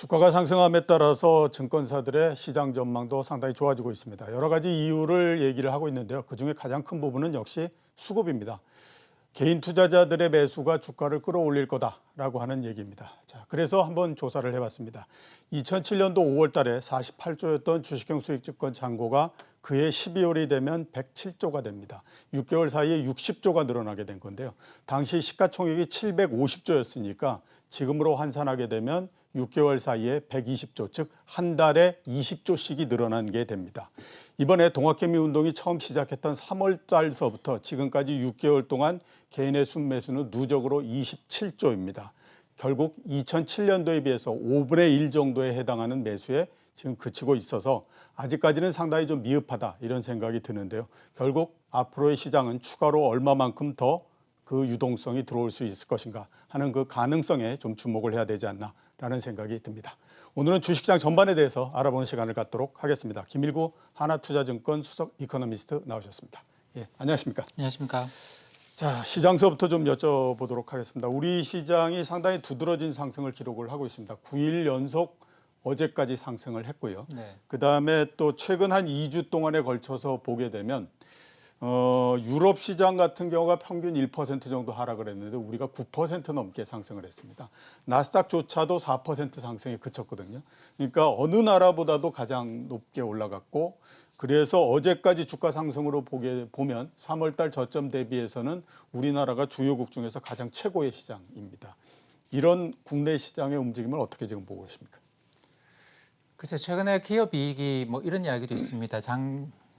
주가가 상승함에 따라서 증권사들의 시장 전망도 상당히 좋아지고 있습니다. 여러 가지 이유를 얘기를 하고 있는데요. 그중에 가장 큰 부분은 역시 수급입니다. 개인 투자자들의 매수가 주가를 끌어올릴 거다라고 하는 얘기입니다. 자, 그래서 한번 조사를 해봤습니다. 2007년도 5월 달에 48조였던 주식형 수익증권 잔고가 그해 12월이 되면 107조가 됩니다. 6개월 사이에 60조가 늘어나게 된 건데요. 당시 시가총액이 750조였으니까 지금으로 환산하게 되면 6개월 사이에 120조, 즉 한 달에 20조씩이 늘어난 게 됩니다. 이번에 동학개미 운동이 처음 시작했던 3월 달서부터 지금까지 6개월 동안 개인의 순매수는 누적으로 27조입니다. 결국 2007년도에 비해서 5분의 1 정도에 해당하는 매수에 지금 그치고 있어서 아직까지는 상당히 좀 미흡하다 이런 생각이 드는데요. 결국 앞으로의 시장은 추가로 얼마만큼 더 그 유동성이 들어올 수 있을 것인가 하는 그 가능성에 좀 주목을 해야 되지 않나라는 생각이 듭니다. 오늘은 주식시장 전반에 대해서 알아보는 시간을 갖도록 하겠습니다. 김일구 하나투자증권 수석 이코노미스트 나오셨습니다. 예, 안녕하십니까? 안녕하십니까? 자, 시장서부터 좀 여쭤보도록 하겠습니다. 우리 시장이 상당히 두드러진 상승을 기록을 하고 있습니다. 9일 연속 어제까지 상승을 했고요. 네. 그다음에 또 최근 한 2주 동안에 걸쳐서 보게 되면 유럽 시장 같은 경우가 평균 1% 정도 하락을 했는데 우리가 9% 넘게 상승을 했습니다. 나스닥조차도 4% 상승에 그쳤거든요. 그러니까 어느 나라보다도 가장 높게 올라갔고 그래서 어제까지 주가 상승으로 보면 3월 달 저점 대비해서는 우리나라가 주요국 중에서 가장 최고의 시장입니다. 이런 국내 시장의 움직임을 어떻게 지금 보고 계십니까? 글쎄 최근에 기업이익이 뭐 이런 이야기도 있습니다.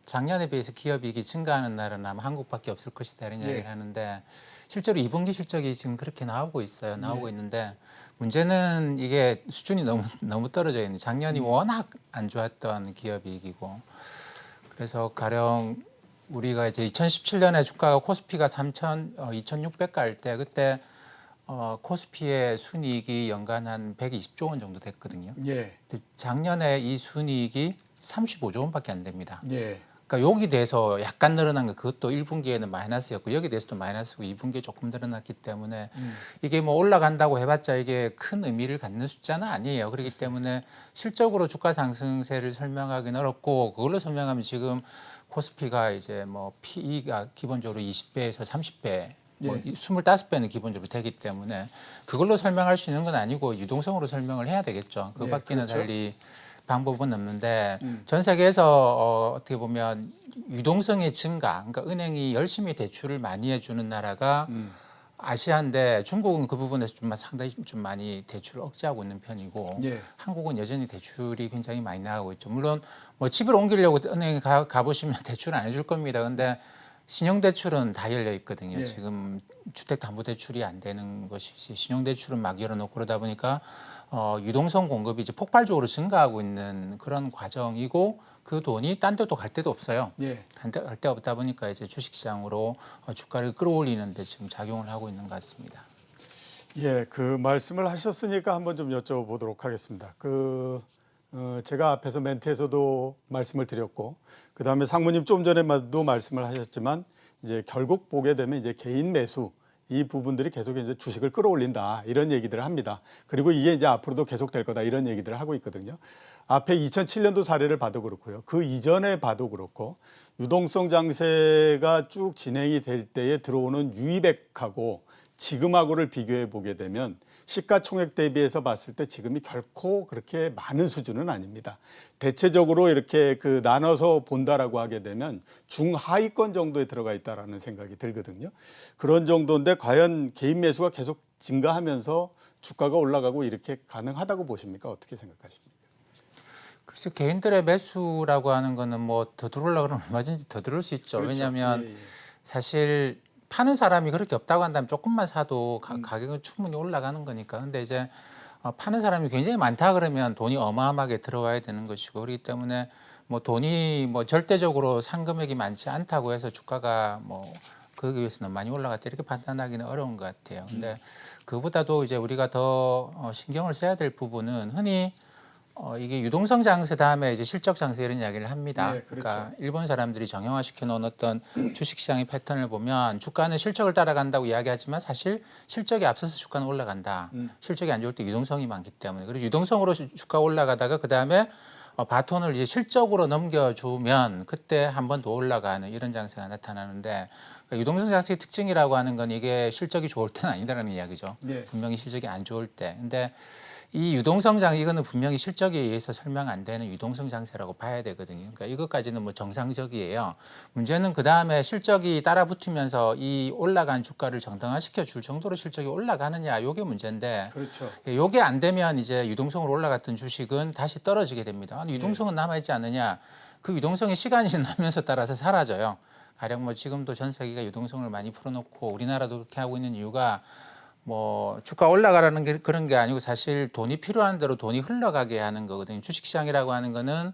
작년에 비해서 기업이익이 증가하는 나라는 아마 한국밖에 없을 것이다 이런 이야기를 하는데 실제로 2분기 실적이 지금 그렇게 나오고 있어요. 나오고 있는데 문제는 이게 수준이 너무 떨어져 있는. 작년이 워낙 안 좋았던 기업이익이고 그래서 가령 우리가 이제 2017년에 주가가 코스피가 2,600 갈 때 그때 코스피의 순이익이 연간 한 120조 원 정도 됐거든요. 예. 근데 작년에 이 순이익이 35조 원밖에 안 됩니다. 예. 그러니까 여기 대해서 약간 늘어난 거 그것도 1분기에는 마이너스였고 여기 대해서도 마이너스고 2분기에 조금 늘어났기 때문에 이게 뭐 올라간다고 해봤자 이게 큰 의미를 갖는 숫자는 아니에요. 그렇기 때문에 실적으로 주가 상승세를 설명하기는 어렵고 그걸로 설명하면 지금 코스피가 이제 뭐 PE가 기본적으로 20배에서 30배 뭐 25배는 기본적으로 되기 때문에 그걸로 설명할 수 있는 건 아니고 유동성으로 설명을 해야 되겠죠. 그밖에는 그렇죠. 달리 방법은 없는데 전 세계에서 어떻게 보면 유동성의 증가, 그러니까 은행이 열심히 대출을 많이 해주는 나라가 아시아인데 중국은 그 부분에서 좀 상당히 좀 많이 대출을 억제하고 있는 편이고 한국은 여전히 대출이 굉장히 많이 나가고 있죠. 물론 뭐 집을 옮기려고 은행에 가보시면 대출 안 해줄 겁니다. 근데 신용대출은 다 열려 있거든요. 지금 주택담보대출이 안 되는 것이지 신용대출은 막 열어놓고 그러다 보니까 유동성 공급이 이제 폭발적으로 증가하고 있는 그런 과정이고 그 돈이 딴 데도 갈 데도 없어요. 갈 데 없다 보니까 이제 주식시장으로 주가를 끌어올리는 데 지금 작용을 하고 있는 것 같습니다. 예, 그 말씀을 하셨으니까 한번 좀 여쭤보도록 하겠습니다. 제가 앞에서 멘트에서도 말씀을 드렸고, 그 다음에 상무님 좀 전에도 말씀을 하셨지만, 이제 결국 보게 되면 이제 개인 매수 이 부분들이 계속 이제 주식을 끌어올린다 이런 얘기들을 합니다. 그리고 이게 이제 앞으로도 계속될 거다 이런 얘기들을 하고 있거든요. 앞에 2007년도 사례를 봐도 그렇고요. 그 이전에 봐도 그렇고 유동성 장세가 쭉 진행이 될 때에 들어오는 유입액하고 지금하고를 비교해 보게 되면 시가총액 대비해서 봤을 때 지금이 결코 그렇게 많은 수준은 아닙니다. 대체적으로 이렇게 나눠서 본다라고 하게 되면 중하위권 정도에 들어가 있다라는 생각이 들거든요. 그런 정도인데 과연 개인 매수가 계속 증가하면서 주가가 올라가고 이렇게 가능하다고 보십니까? 어떻게 생각하십니까? 글쎄 개인들의 매수라고 하는 거는 뭐 더 들어오려고 그러면 얼마든지 더 들어올 수 있죠. 그렇죠. 왜냐하면 사실 파는 사람이 그렇게 없다고 한다면 조금만 사도 가격은 충분히 올라가는 거니까. 근데 이제 파는 사람이 굉장히 많다 그러면 돈이 어마어마하게 들어와야 되는 것이고 그렇기 때문에 뭐 돈이 뭐 절대적으로 상금액이 많지 않다고 해서 주가가 뭐 거기에 비해서는 많이 올라갔다 이렇게 판단하기는 어려운 것 같아요. 근데 그보다도 이제 우리가 더 신경을 써야 될 부분은 흔히 이게 유동성 장세 다음에 이제 실적 장세 이런 이야기를 합니다. 네, 그렇죠. 그러니까 일본 사람들이 정형화시켜 놓은 어떤 주식시장의 패턴을 보면 주가는 실적을 따라간다고 이야기하지만 사실 실적이 앞서서 주가는 올라간다. 실적이 안 좋을 때 유동성이 많기 때문에. 그리고 유동성으로 주가 올라가다가 그 다음에 바톤을 이제 실적으로 넘겨주면 그때 한 번 더 올라가는 이런 장세가 나타나는데 그러니까 유동성 장세의 특징이라고 하는 건 이게 실적이 좋을 때는 아니다라는 이야기죠. 네. 분명히 실적이 안 좋을 때. 근데 이 유동성 장세 이거는 분명히 실적에 의해서 설명 안 되는 유동성 장세라고 봐야 되거든요. 그러니까 이것까지는 뭐 정상적이에요. 문제는 그 다음에 실적이 따라붙으면서 이 올라간 주가를 정당화시켜 줄 정도로 실적이 올라가느냐, 요게 문제인데. 그렇죠. 요게 안 되면 이제 유동성으로 올라갔던 주식은 다시 떨어지게 됩니다. 아니, 유동성은 남아있지 않느냐? 그 유동성이 시간이 지나면서 따라서 사라져요. 가령 뭐 지금도 전 세계가 유동성을 많이 풀어놓고 우리나라도 그렇게 하고 있는 이유가 뭐 주가 올라가라는 게 그런 게 아니고 사실 돈이 필요한 대로 돈이 흘러가게 하는 거거든요. 주식시장이라고 하는 거는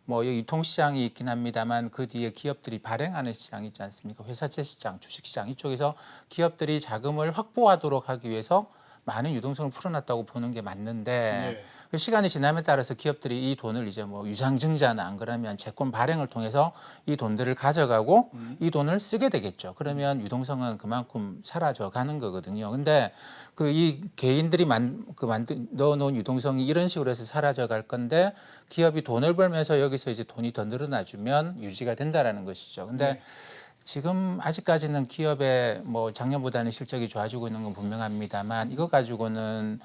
뭐 여기 유통시장이 있긴 합니다만 그 뒤에 기업들이 발행하는 시장이 있지 않습니까? 회사채 시장, 주식시장 이쪽에서 기업들이 자금을 확보하도록 하기 위해서 많은 유동성을 풀어놨다고 보는 게 맞는데 그 시간이 지남에 따라서 기업들이 이 돈을 이제 뭐 유상증자나 안 그러면 채권 발행을 통해서 이 돈들을 가져가고 이 돈을 쓰게 되겠죠. 그러면 유동성은 그만큼 사라져 가는 거거든요. 근데 그 이 개인들이 넣어놓은 유동성이 이런 식으로 해서 사라져 갈 건데 기업이 돈을 벌면서 여기서 이제 돈이 더 늘어나주면 유지가 된다라는 것이죠. 근데 지금 아직까지는 기업의 뭐 작년보다는 실적이 좋아지고 있는 건 분명합니다만 이것 가지고는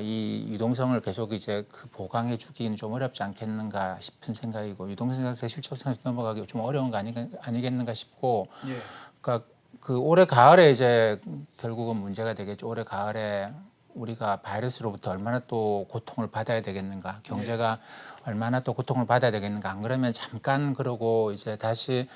이 유동성을 계속 이제 그 보강해 주기는 좀 어렵지 않겠는가 싶은 생각이고 유동성 장세 실적상에서 넘어가기 좀 어려운 거 아니겠는가 싶고 그러니까 그 올해 가을에 이제 결국은 문제가 되겠죠. 올해 가을에 우리가 바이러스로부터 얼마나 또 고통을 받아야 되겠는가, 경제가 얼마나 또 고통을 받아야 되겠는가. 안 그러면 잠깐 그러고 이제 다시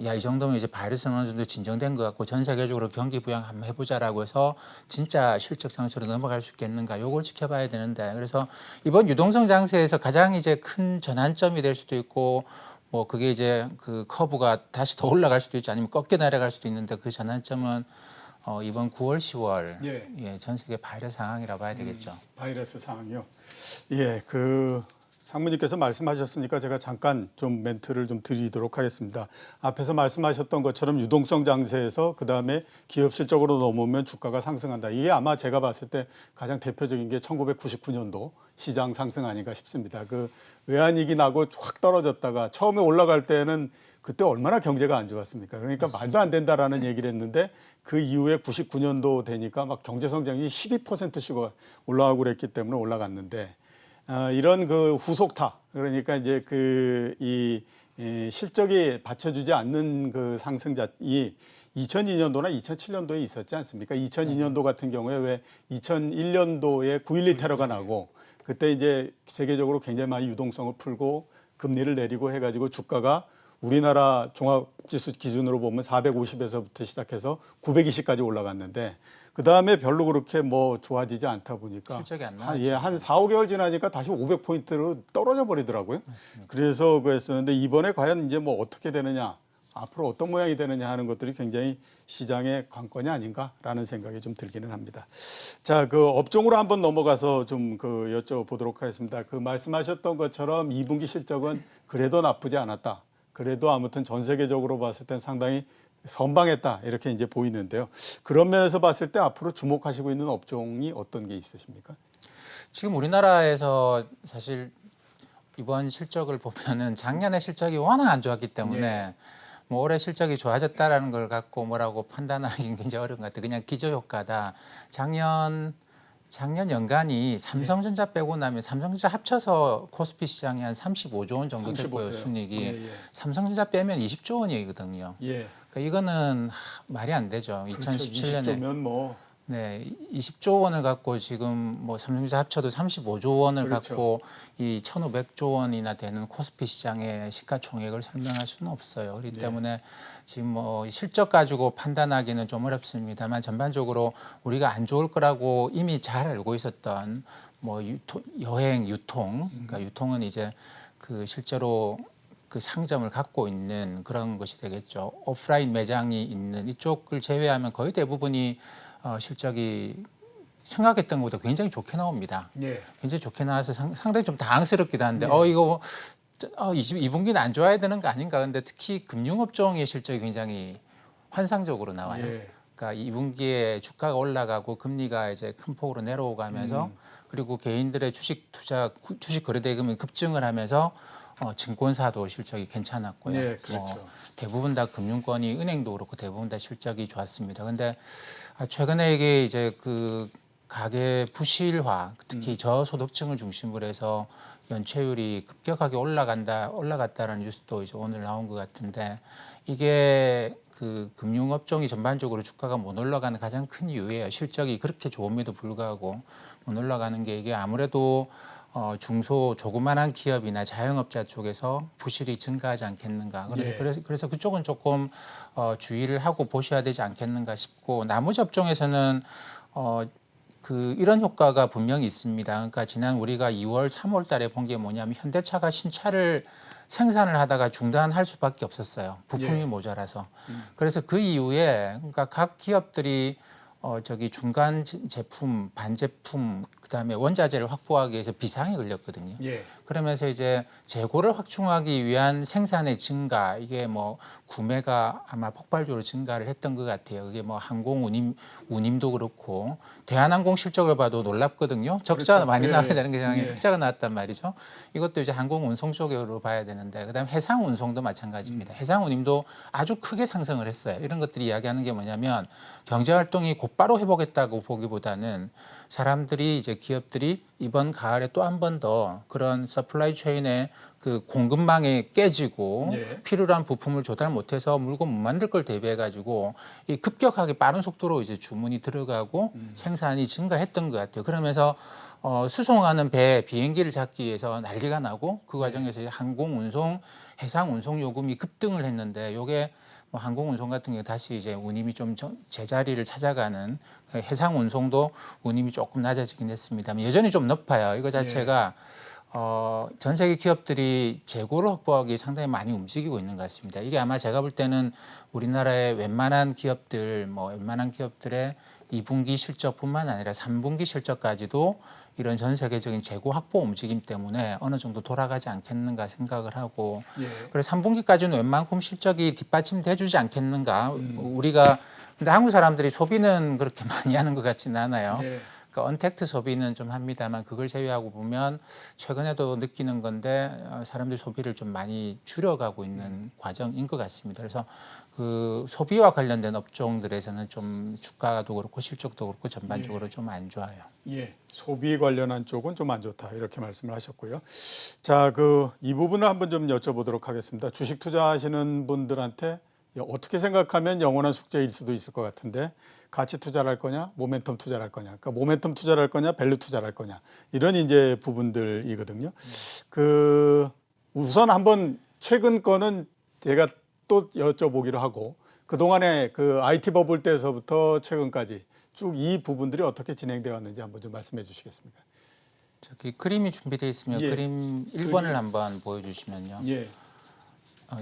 야, 이 정도면 이제 바이러스는 어느 정도 진정된 것 같고 전 세계적으로 경기 부양 한번 해보자라고 해서 진짜 실적 장세로 넘어갈 수 있겠는가, 요걸 지켜봐야 되는데 그래서 이번 유동성 장세에서 가장 이제 큰 전환점이 될 수도 있고 뭐 그게 이제 그 커브가 다시 더 올라갈 수도 있지 아니면 꺾여 내려갈 수도 있는데 그 전환점은 이번 9월, 10월 전 세계 바이러스 상황이라고 봐야 되겠죠. 바이러스 상황이요. 예, 그 상무님께서 말씀하셨으니까 제가 잠깐 좀 멘트를 좀 드리도록 하겠습니다. 앞에서 말씀하셨던 것처럼 유동성 장세에서 그 다음에 기업 실적으로 넘어오면 주가가 상승한다. 이게 아마 제가 봤을 때 가장 대표적인 게 1999년도 시장 상승 아닌가 싶습니다. 그 외환위기 나고 확 떨어졌다가 처음에 올라갈 때는 그때 얼마나 경제가 안 좋았습니까? 그러니까 말도 안 된다라는 얘기를 했는데 그 이후에 99년도 되니까 막 경제 성장이 12%씩 올라가고 그랬기 때문에 올라갔는데 이런 그 후속타 그러니까 이제 이 실적이 받쳐주지 않는 그 상승이 2002년도나 2007년도에 있었지 않습니까? 2002년도 같은 경우에 왜 2001년도에 9.12 테러가 나고 그때 이제 세계적으로 굉장히 많이 유동성을 풀고 금리를 내리고 해가지고 주가가 우리나라 종합지수 기준으로 보면 450에서부터 시작해서 920까지 올라갔는데 그 다음에 별로 그렇게 뭐 좋아지지 않다 보니까 실적이 안 나왔죠. 한 4, 5개월 지나니까 다시 500포인트로 떨어져 버리더라고요. 맞습니다. 그래서 그랬었는데 이번에 과연 이제 뭐 어떻게 되느냐, 앞으로 어떤 모양이 되느냐 하는 것들이 굉장히 시장의 관건이 아닌가라는 생각이 좀 들기는 합니다. 자, 그 업종으로 한번 넘어가서 좀 그 여쭤보도록 하겠습니다. 그 말씀하셨던 것처럼 2분기 실적은 그래도 나쁘지 않았다. 그래도 아무튼 전 세계적으로 봤을 땐 상당히 선방했다 이렇게 이제 보이는데요. 그런 면에서 봤을 때 앞으로 주목하시고 있는 업종이 어떤 게 있으십니까? 지금 우리나라에서 사실 이번 실적을 보면은 작년에 실적이 워낙 안 좋았기 때문에 뭐 올해 실적이 좋아졌다라는 걸 갖고 뭐라고 판단하기는 굉장히 어려운 것 같아요. 그냥 기저효과다. 작년 연간이 삼성전자 빼고 나면 삼성전자 합쳐서 코스피 시장이 한 35조 원 정도 됐고요. 순이익이. 삼성전자 빼면 20조 원이거든요. 그러니까 이거는 말이 안 되죠. 그렇죠. 2017년에 20조면 뭐 20조 원을 갖고 지금 뭐 삼성전자 합쳐도 35조 원을 갖고 이 1,500조 원이나 되는 코스피 시장의 시가총액을 설명할 수는 없어요. 그렇기 때문에 지금 뭐 실적 가지고 판단하기는 좀 어렵습니다만 전반적으로 우리가 안 좋을 거라고 이미 잘 알고 있었던 뭐 여행, 유통, 그러니까 유통은 이제 그 실제로 그 상점을 갖고 있는 그런 것이 되겠죠. 오프라인 매장이 있는 이쪽을 제외하면 거의 대부분이 실적이 생각했던 것보다 굉장히 좋게 나옵니다. 예. 굉장히 좋게 나와서 상당히 좀 당황스럽기도 한데 예. 이거 2분기는 안 좋아야 되는 거 아닌가. 근데 특히 금융업종의 실적이 굉장히 환상적으로 나와요. 예. 그러니까 2분기에 주가가 올라가고 금리가 이제 큰 폭으로 내려오가면서 그리고 개인들의 주식 거래 대금이 급증을 하면서 증권사도 실적이 괜찮았고요. 예, 그렇죠. 대부분 다 금융권이 은행도 그렇고 대부분 다 실적이 좋았습니다. 근데 최근에 이게 이제 그 가계 부실화, 특히 저소득층을 중심으로 해서 연체율이 급격하게 올라갔다라는 뉴스도 이제 오늘 나온 것 같은데 이게 그 금융업종이 전반적으로 주가가 못 올라가는 가장 큰 이유예요. 실적이 그렇게 좋음에도 불구하고 못 올라가는 게 이게 아무래도 조그만한 기업이나 자영업자 쪽에서 부실이 증가하지 않겠는가. 그래서 그쪽은 조금 주의를 하고 보셔야 되지 않겠는가 싶고 나머지 업종에서는 이런 효과가 분명히 있습니다. 그러니까 지난 우리가 2월, 3월 달에 본 게 뭐냐면 현대차가 신차를 생산을 하다가 중단할 수밖에 없었어요. 부품이 모자라서. 그래서 그 이후에 그러니까 각 기업들이 중간 제품, 반제품, 그다음에 원자재를 확보하기 위해서 비상이 걸렸거든요. 예. 그러면서 이제 재고를 확충하기 위한 생산의 증가, 이게 뭐 구매가 아마 폭발적으로 증가를 했던 것 같아요. 그게 뭐 운임도 그렇고 대한항공 실적을 봐도 놀랍거든요. 적자가 그렇죠. 많이 예. 나와야 되는 게 예. 적자가 나왔단 말이죠. 이것도 이제 항공운송 쪽으로 봐야 되는데 그다음에 해상운송도 마찬가지입니다. 해상운임도 아주 크게 상승을 했어요. 이런 것들이 이야기하는 게 뭐냐면 경제활동이 곧바로 회복했다고 보기보다는 사람들이 이제 기업들이 이번 가을에 또 한 번 더 그런 서플라이 체인의 그 공급망이 깨지고 예. 필요한 부품을 조달 못해서 물건 못 만들 걸 대비해 가지고 이 급격하게 빠른 속도로 이제 주문이 들어가고 생산이 증가했던 것 같아요. 그러면서 수송하는 비행기를 잡기 위해서 난리가 나고 그 과정에서 항공 운송, 해상 운송 요금이 급등을 했는데 요게 뭐 항공 운송 같은 경우 다시 이제 운임이 좀 제자리를 찾아가는 해상 운송도 운임이 조금 낮아지긴 했습니다만 여전히 좀 높아요. 이거 자체가 전 세계 기업들이 재고를 확보하기 위해 상당히 많이 움직이고 있는 것 같습니다. 이게 아마 제가 볼 때는 우리나라의 웬만한 기업들의 2분기 실적뿐만 아니라 3분기 실적까지도 이런 전 세계적인 재고 확보 움직임 때문에 어느 정도 돌아가지 않겠는가 생각을 하고 그래서 3분기까지는 웬만큼 실적이 뒷받침돼 주지 않겠는가. 근데 한국 사람들이 소비는 그렇게 많이 하는 것 같지는 않아요. 그러니까 언택트 소비는 좀 합니다만 그걸 제외하고 보면 최근에도 느끼는 건데 사람들이 소비를 좀 많이 줄여가고 있는 과정인 것 같습니다. 그래서 그 소비와 관련된 업종들에서는 좀 주가도 그렇고 실적도 그렇고 전반적으로 좀 안 좋아요. 예, 소비 관련한 쪽은 좀 안 좋다 이렇게 말씀을 하셨고요. 자, 이 부분을 한번 좀 여쭤보도록 하겠습니다. 주식 투자하시는 분들한테 어떻게 생각하면 영원한 숙제일 수도 있을 것 같은데 가치 투자를 할 거냐, 모멘텀 투자를 할 거냐, 그러니까 모멘텀 투자를 할 거냐, 밸류 투자를 할 거냐 이런 이제 부분들이거든요. 우선 한번 최근 거는 제가 또 여쭤보기로 하고 그 동안에 그 IT 버블 때서부터 최근까지 쭉 이 부분들이 어떻게 진행되어 왔는지 한번 좀 말씀해 주시겠습니까? 저기 그림이 준비되어 있으면 그림 1번을 한번 보여주시면요. 예.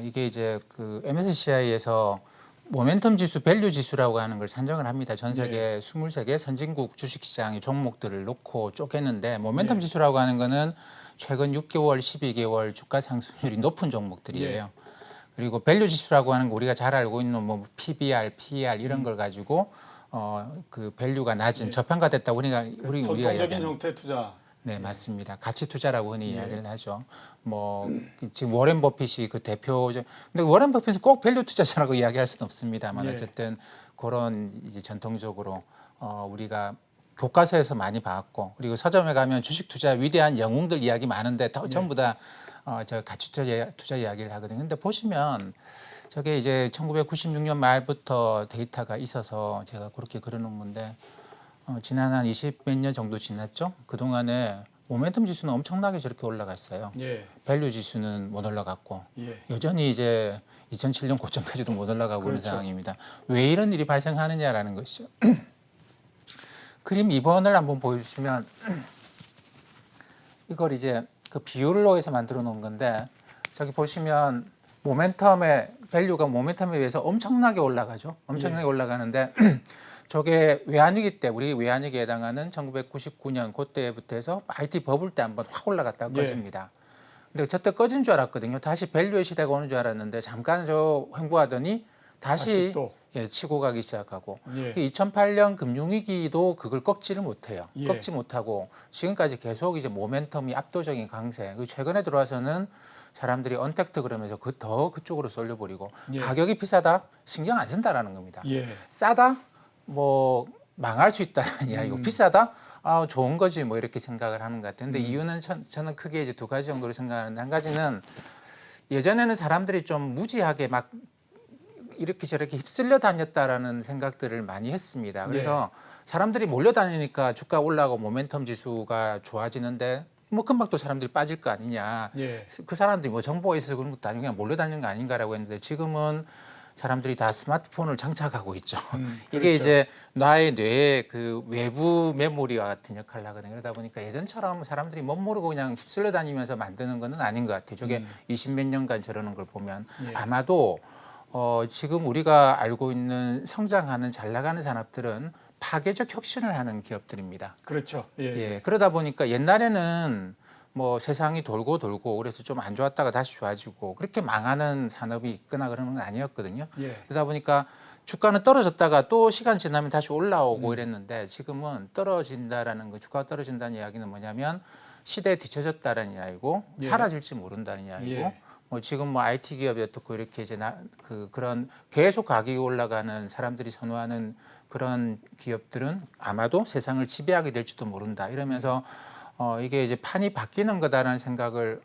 이게 이제 그 MSCI에서 모멘텀 지수, 밸류 지수라고 하는 걸 산정을 합니다. 전 세계 23개 선진국 주식시장의 종목들을 놓고 쪼개는데 모멘텀 지수라고 하는 거는 최근 6개월, 12개월 주가 상승률이 높은 종목들이에요. 그리고 밸류 지수라고 하는 거 우리가 잘 알고 있는 뭐 PBR, PER 이런 걸 가지고 그 밸류가 낮은 저평가됐다 우리가 전통적인 형태 투자. 네, 맞습니다. 가치 투자라고 흔히 이야기를 하죠. 뭐 지금 워렌 버핏이 그 대표. 근데 워렌 버핏은 꼭 밸류 투자자라고 이야기할 수는 없습니다만 어쨌든 그런 이제 전통적으로 우리가 교과서에서 많이 봤고 그리고 서점에 가면 주식 투자 위대한 영웅들 이야기 많은데 전부 다 저 가치 투자 이야기를 하거든요. 근데 보시면 저게 이제 1996년 말부터 데이터가 있어서 제가 그렇게 그려놓은 건데. 지난 한 20몇 년 정도 지났죠. 그동안에 모멘텀 지수는 엄청나게 저렇게 올라갔어요. 밸류 지수는 못 올라갔고 여전히 이제 2007년 고점까지도 못 올라가고 있는 상황입니다. 왜 이런 일이 발생하느냐라는 것이죠. 그림 2번을 한번 보여주시면 이걸 이제 그 비율로 해서 만들어 놓은 건데 저기 보시면 밸류가 모멘텀에 의해서 엄청나게 올라가죠. 엄청나게 올라가는데 저게 외환위기 때 우리 외환위기에 해당하는 1999년 그때부터 해서 IT 버블 때 한번 확 올라갔다가 예. 꺼집니다. 근데 저때 꺼진 줄 알았거든요. 다시 밸류의 시대가 오는 줄 알았는데 잠깐 저 횡보하더니 다시 또. 예, 치고 가기 시작하고 예. 2008년 금융위기도 그걸 꺾지를 못해요. 예. 꺾지 못하고 지금까지 계속 이제 모멘텀이 압도적인 강세. 최근에 들어와서는 사람들이 언택트 그러면서 더 그쪽으로 쏠려버리고 예. 가격이 비싸다 신경 안 쓴다라는 겁니다. 예. 싸다 뭐 망할 수 있다는 이야기고 비싸다 아 좋은 거지 뭐 이렇게 생각을 하는 것 같아요. 근데 이유는 저는 크게 이제 두 가지 정도로 생각하는데 한 가지는 예전에는 사람들이 좀 무지하게 막 이렇게 저렇게 휩쓸려 다녔다라는 생각들을 많이 했습니다. 그래서 사람들이 몰려다니니까 주가 올라가고 모멘텀 지수가 좋아지는데 뭐 금방 또 사람들이 빠질 거 아니냐. 예. 그 사람들이 뭐 정보가 있어서 그런 것도 아니고 그냥 몰려다니는 거 아닌가라고 했는데 지금은 사람들이 다 스마트폰을 장착하고 있죠. 이게 그렇죠. 이제 나의 뇌의 그 외부 메모리와 같은 역할을 하거든요. 그러다 보니까 예전처럼 사람들이 못 모르고 그냥 휩쓸려 다니면서 만드는 거는 아닌 것 같아요. 저게 20몇 년간 저러는 걸 보면 예. 아마도 지금 우리가 알고 있는 성장하는 잘 나가는 산업들은 파괴적 혁신을 하는 기업들입니다. 그렇죠. 예. 예, 그러다 보니까 옛날에는 뭐 세상이 돌고 그래서 좀 안 좋았다가 다시 좋아지고 그렇게 망하는 산업이 있거나 그러는 건 아니었거든요. 예. 그러다 보니까 주가는 떨어졌다가 또 시간 지나면 다시 올라오고 이랬는데 지금은 떨어진다라는 거, 주가가 떨어진다는 이야기는 뭐냐면 시대에 뒤처졌다는 이야기고 예. 사라질지 모른다는 이야기고 예. 뭐 지금 뭐 IT 기업이 어떻고 이렇게 이제 그런 계속 가격이 올라가는 사람들이 선호하는 그런 기업들은 아마도 세상을 지배하게 될지도 모른다 이러면서 이게 이제 판이 바뀌는 거다라는 생각을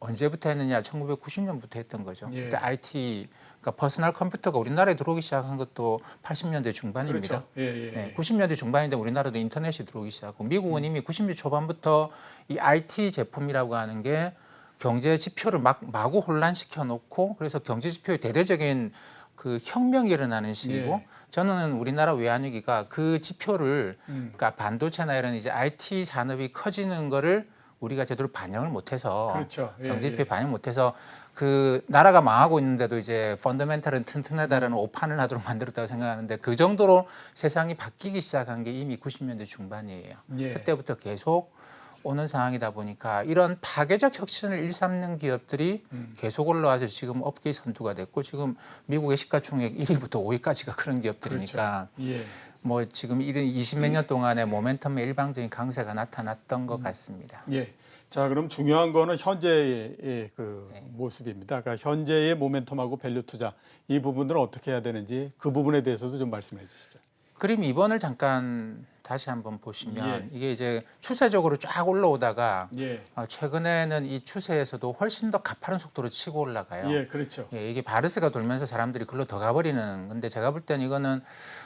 언제부터 했느냐 1990년부터 했던 거죠. 예. 그때 IT 그러니까 퍼스널 컴퓨터가 우리나라에 들어오기 시작한 것도 80년대 중반입니다. 그렇죠. 예. 예. 네, 90년대 중반인데 우리나라도 인터넷이 들어오기 시작하고 미국은 이미 90년대 초반부터 이 IT 제품이라고 하는 게 경제 지표를 마구 혼란시켜 놓고 그래서 경제 지표의 대대적인 그 혁명이 일어나는 시기고 예. 저는 우리나라 외환위기가 그 지표를 그러니까 반도체나 이런 이제 IT 산업이 커지는 거를 우리가 제대로 반영을 못해서 그렇죠. 예, 경제 지표에 예. 반영 못해서 그 나라가 망하고 있는데도 이제 펀더멘털은 튼튼하다라는 오판을 하도록 만들었다고 생각하는데 그 정도로 세상이 바뀌기 시작한 게 이미 90년대 중반이에요. 예. 그때부터 계속 오는 상황이다 보니까 이런 파괴적 혁신을 일삼는 기업들이 계속 올라와서 지금 업계 선두가 됐고 지금 미국의 시가총액 1위부터 5위까지가 그런 기업들이니까 그렇죠. 예. 뭐 지금 이런 20몇 년 동안의 모멘텀의 일방적인 강세가 나타났던 것 같습니다. 예. 자, 그럼 중요한 거는 현재의 그 네. 모습입니다. 그러니까 현재의 모멘텀하고 밸류 투자 이 부분들은 어떻게 해야 되는지 그 부분에 대해서도 좀 말씀해 주시죠. 그림 2번을 잠깐 다시 한번 보시면 예. 이게 이제 추세적으로 쫙 올라오다가 예. 최근에는 이 추세에서도 훨씬 더 가파른 속도로 치고 올라가요. 예, 그렇죠. 예, 이게 바르스가 돌면서 사람들이 글로 더 가버리는 건데 제가 볼 때는 이거는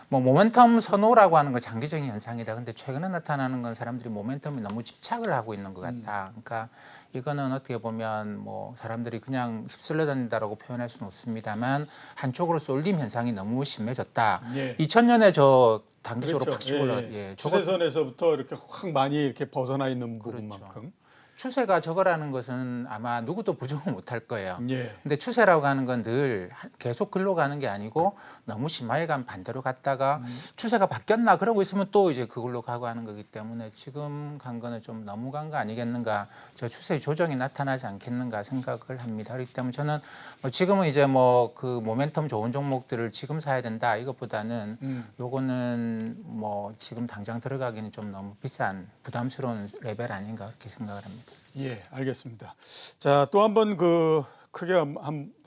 뭐 모멘텀 선호라고 하는 건 장기적인 현상이다. 근데 최근에 나타나는 건 사람들이 모멘텀에 너무 집착을 하고 있는 것 같다. 그러니까 이거는 어떻게 보면 뭐 사람들이 그냥 휩쓸려 다닌다라고 표현할 수는 없습니다만 한쪽으로 쏠림 현상이 너무 심해졌다. 예. 2000년에 저 단기적으로 그렇죠. 팍 치고 올라. 예, 저거 추세선에서부터 이렇게 확 많이 이렇게 벗어나 있는 그렇죠. 부분만큼. 추세가 저거라는 것은 아마 누구도 부정을 못할 거예요. 예. 근데 추세라고 하는 건 늘 계속 글로 가는 게 아니고 너무 심하게 가면 반대로 갔다가 추세가 바뀌었나 그러고 있으면 또 이제 그걸로 가고 하는 거기 때문에 지금 간 거는 좀 너무 간 거 아니겠는가 저 추세 조정이 나타나지 않겠는가 생각을 합니다. 그렇기 때문에 저는 뭐 지금은 이제 뭐 그 모멘텀 좋은 종목들을 지금 사야 된다 이것보다는 요거는 뭐 지금 당장 들어가기는 좀 너무 비싼 부담스러운 레벨 아닌가 그렇게 생각을 합니다. 예, 알겠습니다. 자, 또 한 번 그 크게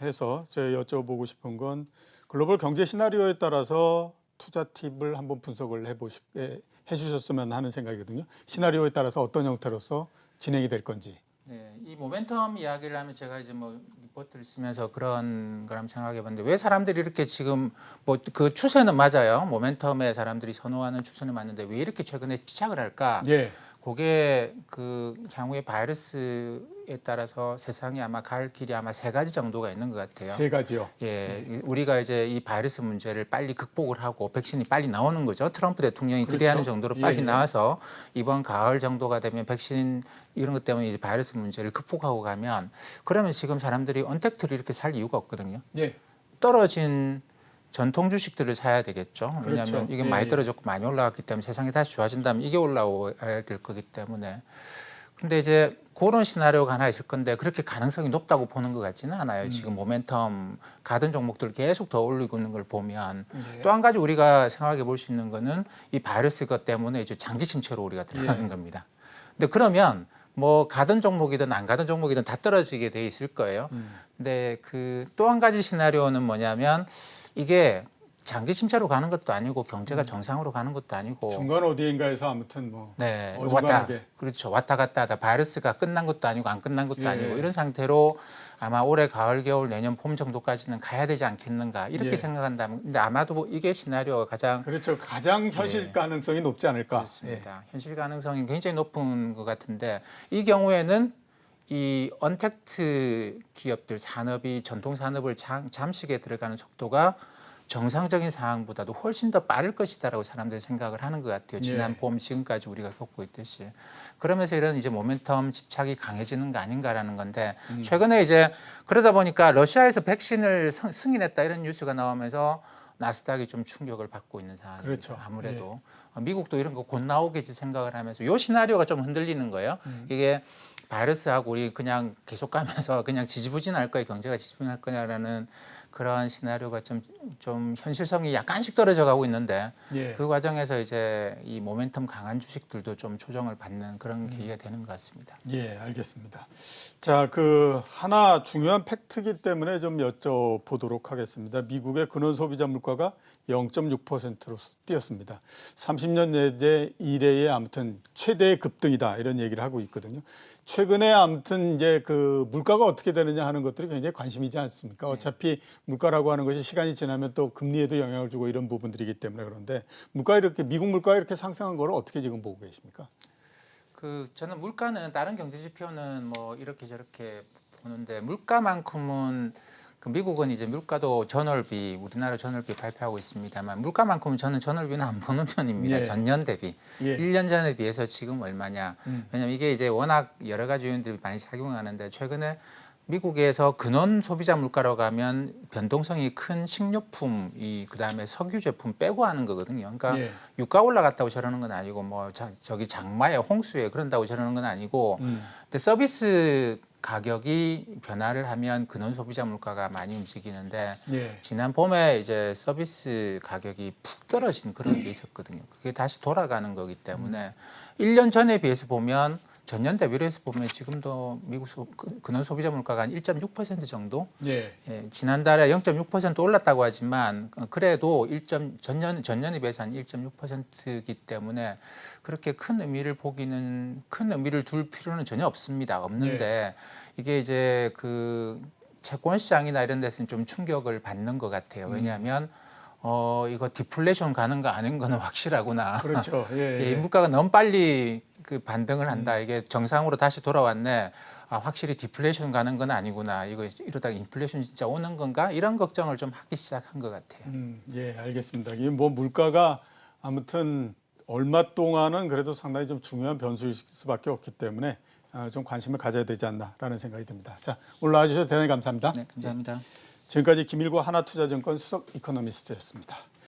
해서 제가 여쭤보고 싶은 건 글로벌 경제 시나리오에 따라서 투자 팁을 한번 분석을 해주셨으면 하는 생각이거든요. 시나리오에 따라서 어떤 형태로서 진행이 될 건지. 네, 이 모멘텀 이야기를 하면 제가 이제 뭐 리포트를 쓰면서 그런 걸 한번 생각해봤는데 왜 사람들이 이렇게 지금 뭐 그 추세는 맞아요. 모멘텀에 사람들이 선호하는 추세는 맞는데 왜 이렇게 최근에 집착을 할까? 예, 그게 그 향후의 바이러스에 따라서 세상이 아마 갈 길이 아마 세 가지 정도가 있는 것 같아요. 세 가지요. 예, 우리가 이제 이 바이러스 문제를 빨리 극복을 하고 백신이 빨리 나오는 거죠. 트럼프 대통령이 그렇죠. 기대하는 정도로 빨리 예. 나와서 이번 가을 정도가 되면 백신 이런 것 때문에 이제 바이러스 문제를 극복하고 가면 그러면 지금 사람들이 언택트를 이렇게 살 이유가 없거든요. 예, 떨어진 전통 주식들을 사야 되겠죠. 왜냐하면 그렇죠. 이게 예, 많이 예. 떨어졌고 많이 올라갔기 때문에 세상이 다시 좋아진다면 이게 올라와야 될 거기 때문에. 근데 이제 그런 시나리오가 하나 있을 건데 그렇게 가능성이 높다고 보는 것 같지는 않아요. 지금 모멘텀 가던 종목들 계속 더 올리고 있는 걸 보면 예. 또 한 가지 우리가 생각해 볼 수 있는 거는 이 바이러스 것 때문에 이제 장기 침체로 우리가 들어가는 예. 겁니다. 근데 그러면 뭐 가던 종목이든 안 가던 종목이든 다 떨어지게 돼 있을 거예요. 근데 그 또 한 가지 시나리오는 뭐냐면 이게 장기 침체로 가는 것도 아니고 경제가 정상으로 가는 것도 아니고 중간 어디인가에서 아무튼 뭐 네, 왔다 어중간하게. 그렇죠. 왔다 갔다 하다 바이러스가 끝난 것도 아니고 안 끝난 것도 예. 아니고 이런 상태로 아마 올해 가을 겨울 내년 봄 정도까지는 가야 되지 않겠는가 이렇게 예. 생각한다면 근데 아마도 이게 시나리오가 가장 그렇죠. 가장 현실 예. 가능성이 높지 않을까. 그렇습니다. 현실 가능성이 굉장히 높은 것 같은데 이 경우에는 이 언택트 기업들 산업이 전통 산업을 잠식에 들어가는 속도가 정상적인 상황보다도 훨씬 더 빠를 것이다라고 사람들이 생각을 하는 것 같아요. 지난 예. 봄 지금까지 우리가 겪고 있듯이. 그러면서 이런 이제 모멘텀 집착이 강해지는 거 아닌가라는 건데 최근에 이제 그러다 보니까 러시아에서 백신을 승인했다 이런 뉴스가 나오면서 나스닥이 좀 충격을 받고 있는 상황입니다. 그렇죠. 아무래도 미국도 이런 거 곧 나오겠지 생각을 하면서 요 시나리오가 좀 흔들리는 거예요. 이게 바이러스하고 우리 그냥 계속 가면서 그냥 지지부진할 거야 경제가 지지부진할 거냐라는 그런 시나리오가 좀 현실성이 약간씩 떨어져 가고 있는데 예. 그 과정에서 이제 이 모멘텀 강한 주식들도 좀 조정을 받는 그런 계기가 되는 것 같습니다. 예, 알겠습니다. 자, 그 하나 중요한 팩트기 때문에 좀 여쭤보도록 하겠습니다. 미국의 근원 소비자 물가가 0.6%로 뛰었습니다. 30년 내내 이래의 아무튼 최대의 급등이다 이런 얘기를 하고 있거든요. 최근에 아무튼 이제 그 물가가 어떻게 되느냐 하는 것들이 굉장히 관심이지 않습니까? 어차피 물가라고 하는 것이 시간이 지나면 또 금리에도 영향을 주고 이런 부분들이기 때문에 그런데 물가 이렇게 미국 물가가 이렇게 상승한 거를 어떻게 지금 보고 계십니까? 저는 물가는 다른 경제 지표는 뭐 이렇게 저렇게 보는데 물가만큼은 그 미국은 이제 물가도 전월비 우리나라 전월비 발표하고 있습니다만 물가만큼은 저는 전월비는 안 보는 편입니다. 예. 전년 대비 예. 1년 전에 비해서 지금 얼마냐. 왜냐하면 이게 이제 워낙 여러 가지 요인들이 많이 작용하는데 최근에 미국에서 근원 소비자 물가라고 하면 변동성이 큰 식료품이 그다음에 석유 제품 빼고 하는 거거든요. 그러니까 예. 유가 올라갔다고 저러는 건 아니고 뭐 저기 장마에 홍수에 그런다고 저러는 건 아니고 근데 서비스 가격이 변화를 하면 근원 소비자 물가가 많이 움직이는데 예. 지난 봄에 이제 서비스 가격이 푹 떨어진 그런 게 있었거든요. 그게 다시 돌아가는 거기 때문에 1년 전에 비해서 보면 전년 대비로 해서 보면 지금도 미국 근원 소비자 물가가 한 1.6% 정도 예. 예, 지난달에 0.6% 올랐다고 하지만 그래도 전년에 비해서 한 1.6%이기 때문에 그렇게 큰 의미를 둘 필요는 전혀 없는데 이게 이제 그 채권 시장이나 이런 데서는 좀 충격을 받는 것 같아요. 왜냐하면 이거 디플레이션 가는 거 아닌 거는 확실하구나. 그렇죠. 예, 예, 예. 물가가 너무 빨리 그 반등을 한다. 이게 정상으로 다시 돌아왔네. 아, 확실히 디플레이션 가는 건 아니구나. 이거 이러다가 인플레이션 진짜 오는 건가? 이런 걱정을 좀 하기 시작한 것 같아요. 예, 알겠습니다. 이게 뭐 물가가 아무튼 얼마 동안은 그래도 상당히 좀 중요한 변수일 수밖에 없기 때문에 좀 관심을 가져야 되지 않나라는 생각이 듭니다. 자, 오늘 나와주셔서 대단히 감사합니다. 네, 감사합니다. 지금까지 김일구 하나투자증권 수석 이코노미스트였습니다.